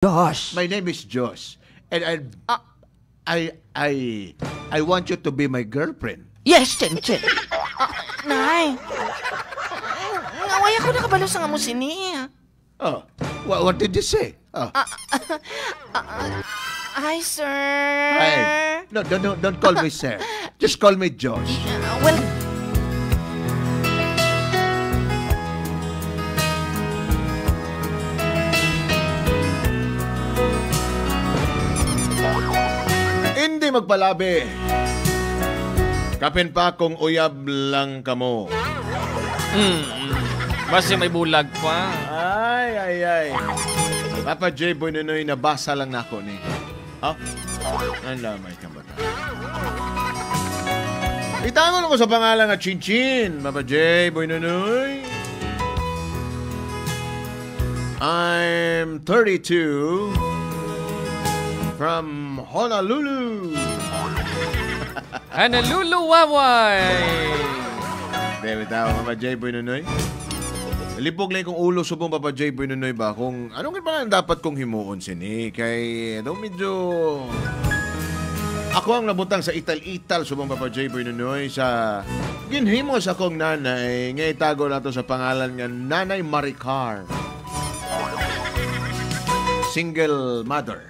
Josh. My name is Josh. And I want you to be my girlfriend. Yes, Chenchen. Nay. Nawaya ko nakabalo sa nga mo sini. Oh, what did you say? Oh. Hi, sir. Hey. No, don't call me sir. Just call me Josh. Well, hindi magpalabi. Kapin pa kung uyab lang kamo. Basta may bulag pa. Ay. Papa J. Boy Nonoy, nabasa lang na ako ni. Ha? Ang lamay ka ba? Itangon ko sa pangalan nga Chinchin, Papa J. Boy Nonoy. I'm 32 from Honolulu. Honolulu, Waway. Debe tao, Papa J. Boy Nonoy. Lipog lang kong ulo subong Papa J. Boy Nonoy ba kung anong pa dapat kong himuon sini kay daw medyo ako ang nabutang sa ital-ital subong Papa J. Boy Nonoy sa ginhimo sa akong nanay nga itago nato sa pangalan nga Nanay Maricar, single mother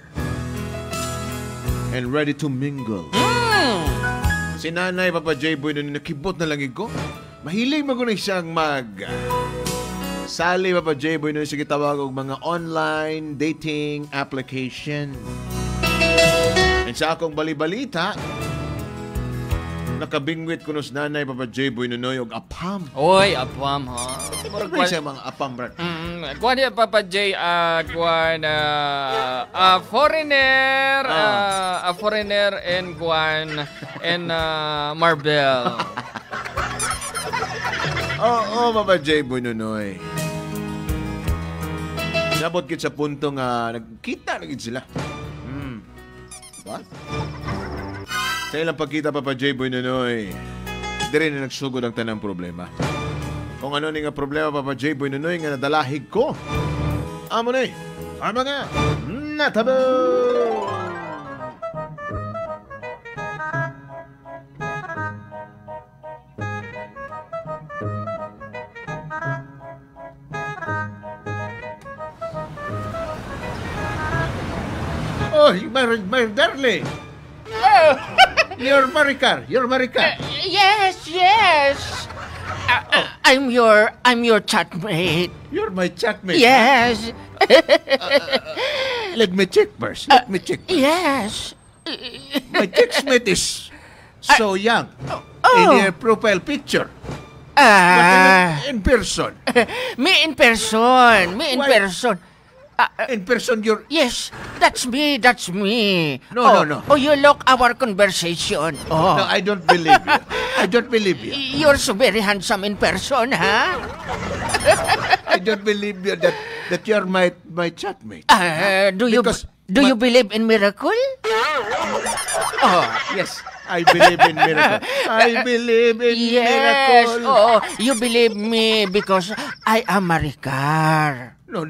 and ready to mingle. Si Nanay Papa J. Boy Nonoy nakibot na lang ko. Mahilig mo ko na siyang sali Papa J. Boy Nonoy, sige tawag og mga online dating application. And sa akong balibalita, nakabingwit ko nos Nanay Papa J. Boy Nonoy og apam. Oy, apam ha. Ano siya mga apam, brad? Kuha niya Papa J, a foreigner and Guan and Marvel. Oo, Papa J. Boy Nonoy. Nabot kit sa punto nga nagkita na gid sila. What? Sa ilang pagkita Papa J. Boy Nonoy, dire na nagsugod ang tanang problema. Kung ano ni nga problema Papa J. Boy Nonoy nga nadalahig ko. Amo na ang mga natabo. Oh, my darling. Oh. You're Maricar. Yes. I'm your chatmate. You're my chatmate. Yes. Let me check first. Yes. My checkmate is so young. In your profile picture. But in person. Me in person. In person, you're... Yes, that's me. No. Oh, you look our conversation. Oh. No, I don't believe you. You're so very handsome in person, huh? I don't believe you that you're my chatmate. Do you believe in miracle? Oh, yes. I believe in miracle. Miracle. Oh, you believe me because I am Maricar. No.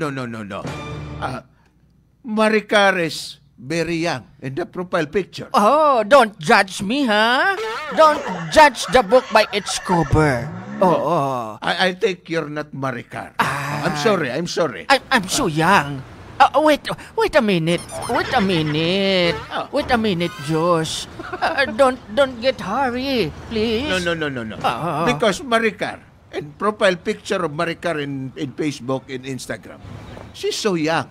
Maricar is very young in the profile picture. Oh, don't judge me, huh? Don't judge the book by its cover. Oh. I think you're not Maricar. I'm sorry. I'm so young. Wait a minute. Wait a minute, Josh. Don't get hurry, please. No. Because Maricar, and profile picture of Maricar in Facebook and Instagram, she's so young.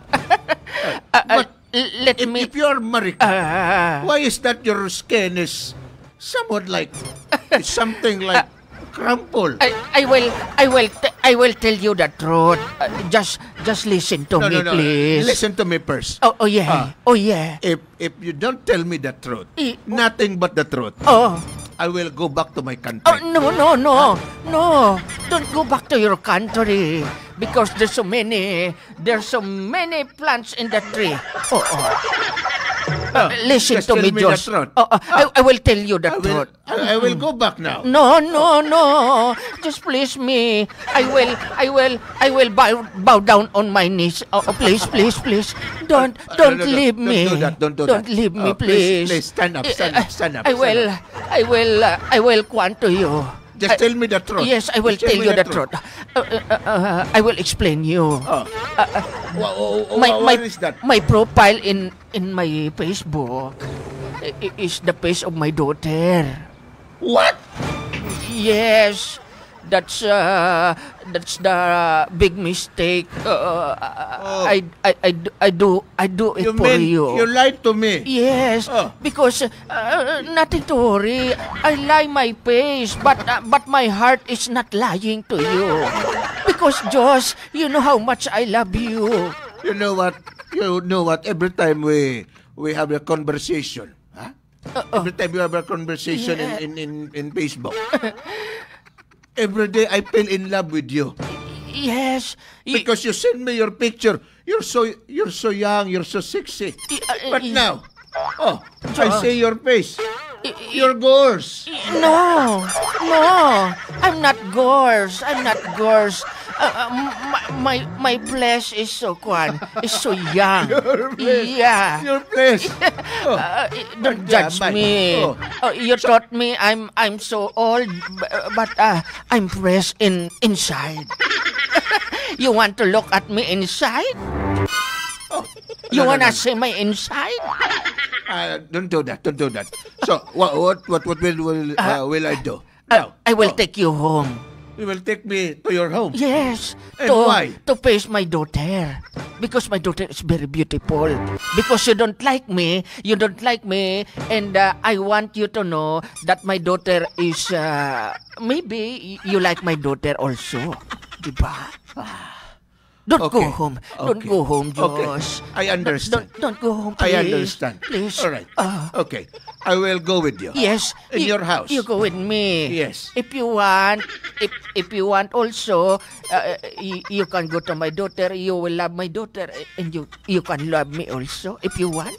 But if you're Maricar, why is that your skin is somewhat like something like crumple? I will tell you the truth. Just listen to me, please. Listen to me first. Oh yeah. If you don't tell me the truth, nothing but the truth. Oh. I will go back to my country. Oh, no. Don't go back to your country because there's so many plants in the tree. Oh. Listen Just to tell me, me the Josh. truth. I will tell you the truth. I will go back now. No, no, no. Just please me. I will bow down on my knees. Please, please, please. Don't No, leave me. Don't do that. Don't do Don't that. leave me, Please, please. stand up. Stand up. Stand up. I will want to you. Just tell me the truth. Yes, I will Just tell me you the truth. I will explain you. Oh. My What is that? my profile in my Facebook is the face of my daughter. What? Yes, that's the big mistake. I do it You for mean you. you lied to me? Yes, Oh. because nothing to worry. I lie my face, but my heart is not lying to you. Because Josh, you know how much I love you. You know what? You know what? Every time we have a conversation, huh? Every time we have a conversation Yeah. in Facebook, every day I fell in love with you Yes, because you send me your picture. You're so young. You're so sexy. But now, I see your face. You're gorgeous. No, I'm not gorgeous. My flesh is so young. Your flesh. Yeah. Your flesh. Don't judge Yeah, me. oh. You thought me I'm so old, but I'm fresh inside. You want to look at me inside? You No, wanna no. see my inside? Don't do that. Don't do that. So what will I do? Now, I will take you home. you will take me to your home. Yes. And why? To face my daughter. Because my daughter is very beautiful. Because you don't like me, and I want you to know that my daughter is, maybe you like my daughter also. Diba? Don't go Okay. home. Don't Okay. go home, Okay. Josh. I understand. Don't go home, please. I understand. Please. All right. Okay. I will go with you. Yes. In your house. You go with me. Yes. If you want, if you want also, you can go to my daughter. You will love my daughter, and you can love me also if you want.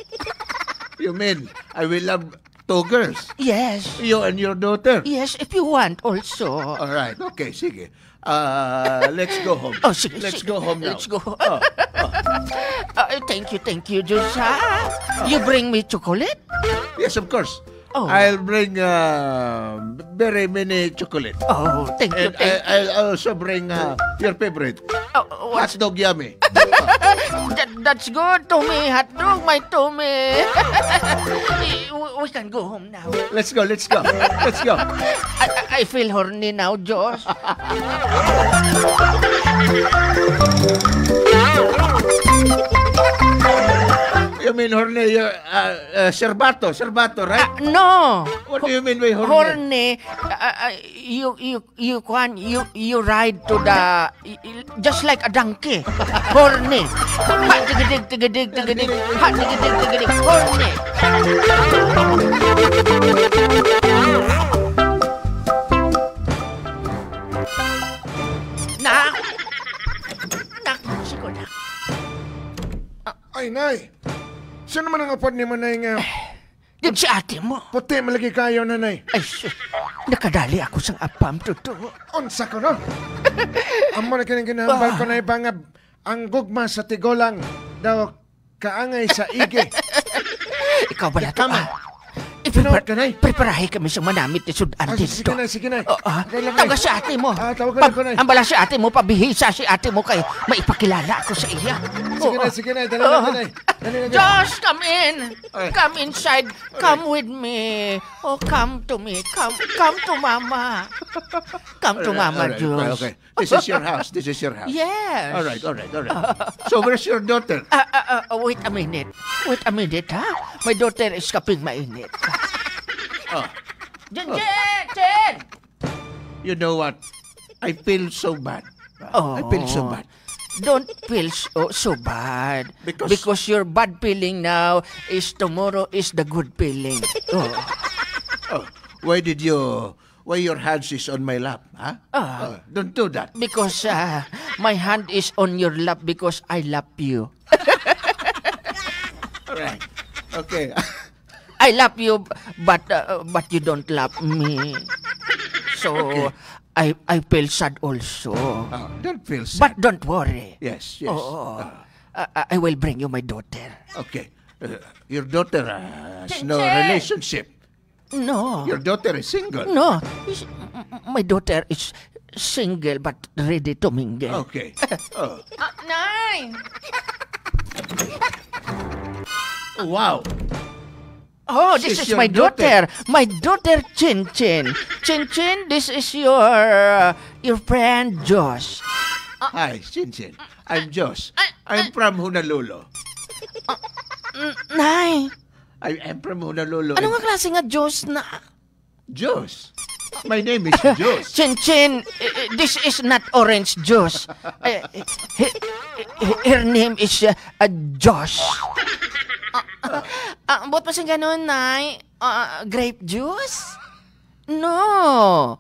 You mean I will love two girls? Yes. You and your daughter? Yes, if you want also. All right. Okay. Sige. Let's go home. Oh, sige, Let's sige. go home now. Let's go. Oh. Thank you, Josa. You bring me chocolate? Yes, of course. Oh. I'll bring very many chocolate. Oh, thank you. And I'll also bring your favorite. What's Hot dog yummy. that's good to me, hot dog, my tummy. We can go home now. Let's go. Let's go. Let's go. I feel horny now, Josh. You mean horny? Serbato, right? No. What do you mean by horny? Horny. You ride to the just like a donkey. Horny. Ha tigidig tigidig tigidig. Ha tigidig tigidig. Horny. Nak. Siguro na. Ay, Nay. Saan naman ang apod ni Manay nga? Yan si ate mo. Puti malagi kayo, Nanay. Ay, sus. Nakadali ako sang apam, totoo. Unsa ko no? Amo na kining ginahambal ko na ibangab. Ang gugma sa tigolang daw kaangay sa igi. Ikaw ba na to? Tama. Tinood ka, Nay. Preparahe kami sa manamit ni Sudan Ah, dito. sige, Nay, sige, Nay. Kailan, Nay? Tawagan si ate mo. tawagan ko, Nay. Ambala si ate mo, pabihisa si ate mo kay maipakilala ako sa iya. Sige, Nay, sige, Nay. Dali natin, Nay. Dali natin. Josh, come in. Ay. Come inside. Come with me. Oh, come to me. Come to mama. Come to mama, Josh. Okay. This is your house. This is your house. Yes. All right. So where's your daughter? Wait a minute. Ha? My daughter is kaping mainit. Oh. Jen! You know what? I feel so bad. Oh. I feel so bad. Don't feel so bad. Because- your bad feeling now is tomorrow is the good feeling. Oh. Oh, why your hands is on my lap, huh? Don't do that. Because my hand is on your lap because I love you. All right. Okay. I love you, but you don't love me. So, I feel sad also. Don't feel sad. But don't worry. Yes, yes. Oh, I will bring you my daughter. Okay. Your daughter has no Chinchin! relationship. No. Your daughter is single. No. My daughter is single but ready to mingle. Okay. Oh. Nay! Wow. Oh, this She's is your my daughter. daughter. My daughter, Chin Chin. Chin Chin, this is your friend, Josh. Hi, Chinchin. I'm Josh. I'm from Honolulu. Nay, I'm from Honolulu. ano nga klase nga Josh na? Josh. My name is Josh. Chin Chin, this is not orange juice. Her name is Josh. Ba't pa siya ganun, Nay? Grape juice? No.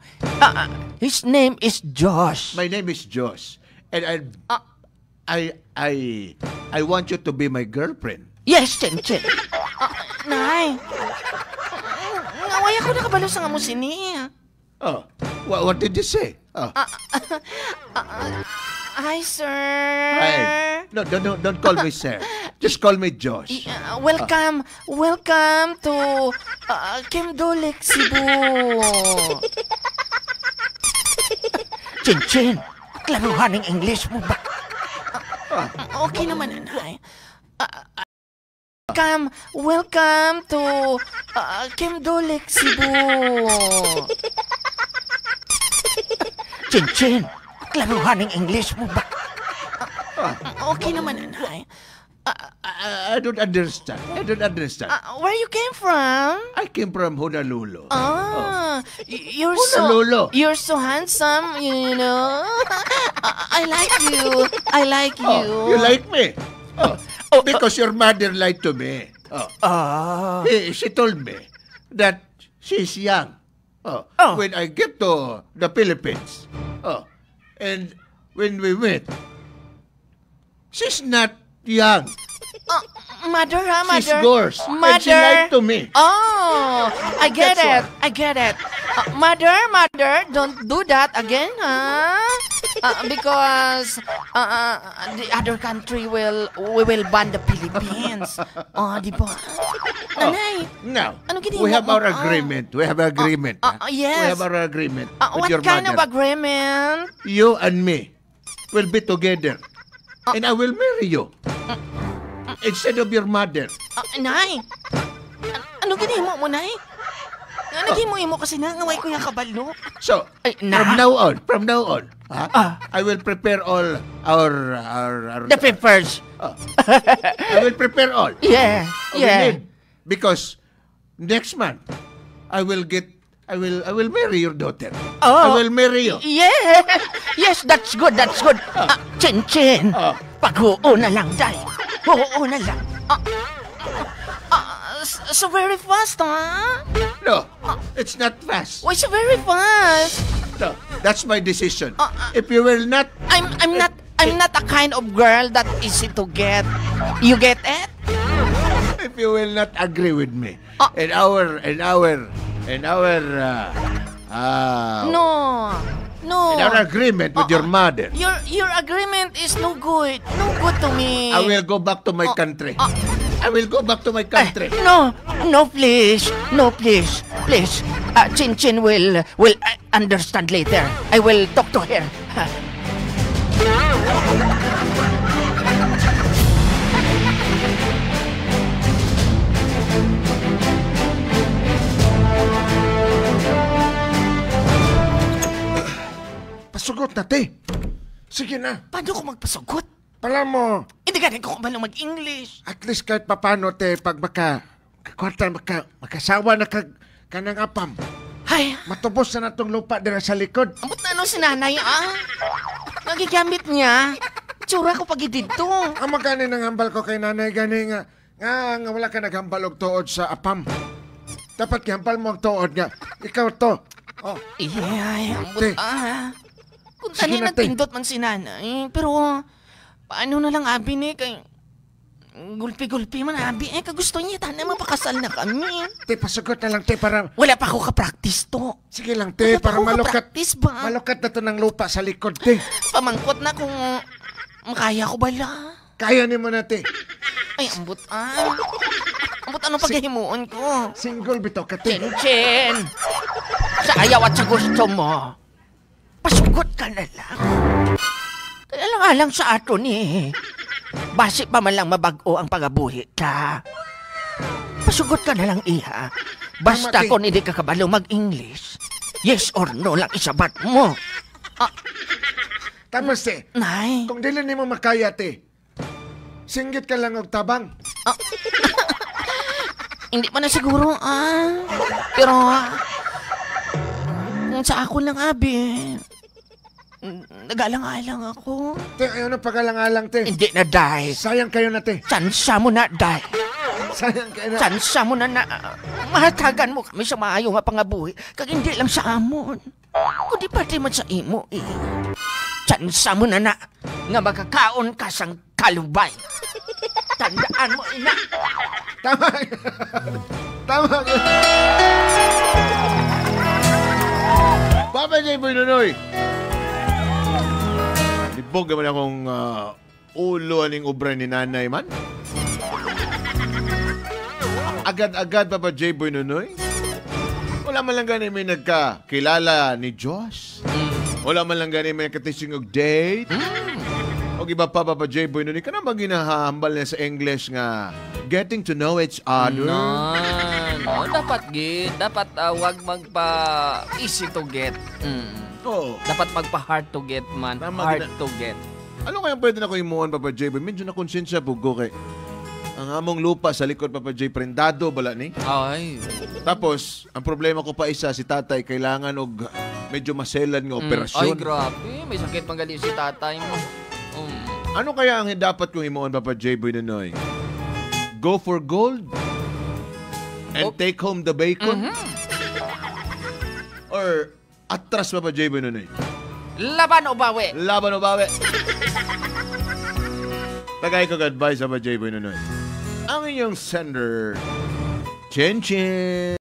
His name is Josh. My name is Josh. And I want you to be my girlfriend. Yes, Chin Chin. Nay. Nawaya ko nakabalo sa nga mo sini. Oh, what did you say? Oh. Hi, sir. Hey. No, don't call me sir. Just call me Josh. Welcome to Kim Dolek, Cebu. Chin Chin, klaruhan ng English mo ba? Okay naman, Nanay. Welcome to Kim Dolek, Cebu. Chin Chin, klaruhan ng English mo ba? Okay naman, Nanay. I don't understand. Where you came from? I came from Honolulu. Honolulu. You're so handsome, you know. I like you. Oh, you like me? Because your mother lied to me. She told me that she's young. When I get to the Philippines. And when we met, she's not young. Mother, She's yours. And she lied to me. Oh, I get That's it. Mother, don't do that again, huh? Because the other country we will ban the Philippines. Di ba? Nanay, Now, ano ginawa we have mo? our agreement. We have agreement. Yes. We have our agreement with What your kind mother. of agreement? You and me will be together. And I will marry you. Instead of your mother. Nay, ano ginimo mo, Nay? Ano ginimo kasi nangaway ko yung kabalo? So, Ay, from now on, I will prepare all our The papers. I will prepare all. Yeah. we need. Because next month, I will marry your daughter. I will marry you. Yeah. Yes, that's good. Chin Chin. Pag-oo na lang, Day. Oo na lang. So very fast, huh? No, it's not fast. Why so very fast? No, that's my decision. If you will not, I'm not a kind of girl that easy to get. You get it? if you will not agree with me, in our No. in our agreement with your mother, Your agreement is no good. No good to me. I will go back to my country. I will go back to my country. No, please. Please. Chin Chin will understand later. I will talk to her. Pasugot na, te. Sige na. Paano ko magpasugot? Pala mo, Hindi ka rin ko kumalong mag-English. at least kahit papano, te, pag makasawa na kanang apam, Ay, matubos na natong lupa dira sa likod. amot na ano si nanay, Nagigamit niya. Tsura ko pag dito. Amo gani nang hambal ko kay nanay gani nga wala ka naghambal og tuod sa apam. Dapat gihambal mo ang tuod nga. Ikaw to. Oh, Ay, Te. Kung Sige tanin na, te. nagpindot man si nanay. Pero, paano na lang abi ni kay... Gulpi-gulpi man, abi. Kagusto niya, tana mapakasal na kami. Te, pasugot na lang, te, para... Wala pa ako ka-practice to. Sige lang, te, Wala pa para ako malukat. ka-practice ba? Malukat na to ng lupa sa likod, te. Pamangkot na kung makaya ko bala. Kaya ni mo na, te. Ay, ambot Ambot ano paghihimuon ko? Single bitaw ka, te. Chen! Sa ayaw at sa gusto mo, pasugot ka na lang. Kaya lang alang sa aton eh. Basi pa man lang mabago ang pagabuhi ka. Pasugot ka na lang, iha. Basta Tama, te. kung hindi ka kabalo mag-English, yes or no lang isabat mo. Tapos, te, Nay, kung dili ni mo makaya, te, singgit ka lang og tabang. hindi pa na siguro, Pero, kung sa ako lang, abi, nagalang-alang ako. Te, ayaw na pagalang-alang, te. Hindi na, day. Sayang kayo na, te. Tsansa mo na, day. Sayang kayo na. Tsansa mo na mahatagan mo kami sa maayo nga pangabuhi. Kag hindi lang sa amon. Kundi pati man sa imo, eh. Tsansa mo na nga magkakaon ka sang kalubay. Tandaan mo, ina. Tama. Tama. Papa Jayboy Nunoy! Libog naman akong ulo aning ubra ni nanay man. Agad-agad, Papa Jayboy Nunoy. Wala man lang gani may nagkakilala ni Diyos. Wala man lang gani may nagkatising og date. O iba pa, Papa Jayboy Nunoy, ka na ba ginahambal niya sa English nga getting to know each other? No, dapat gid. Dapat wag magpa-easy to get. Oo. Dapat magpa-hard to get man. Tama, Hard to get. Ano kaya pwede na ko imuon, Papa Jayboy? Medyo na konsensya pugo kay ang among lupa sa likod, Papa Jay, prendado bala ni. Ay. Tapos, ang problema ko pa isa, si tatay kailangan og medyo maselan nga Ay, operasyon. grabe. May sakit pang gali si tatay mo. Ano kaya ang dapat kong imuon, Papa Jayboy Nunoy? Go for gold? And take home the bacon? Or atras, Papa Jayboy Nunoy? Laban o bawi? Laban o bawi? Tagay ko advice, Papa Jayboy Nunoy. Ang inyong sender, Chen Chen.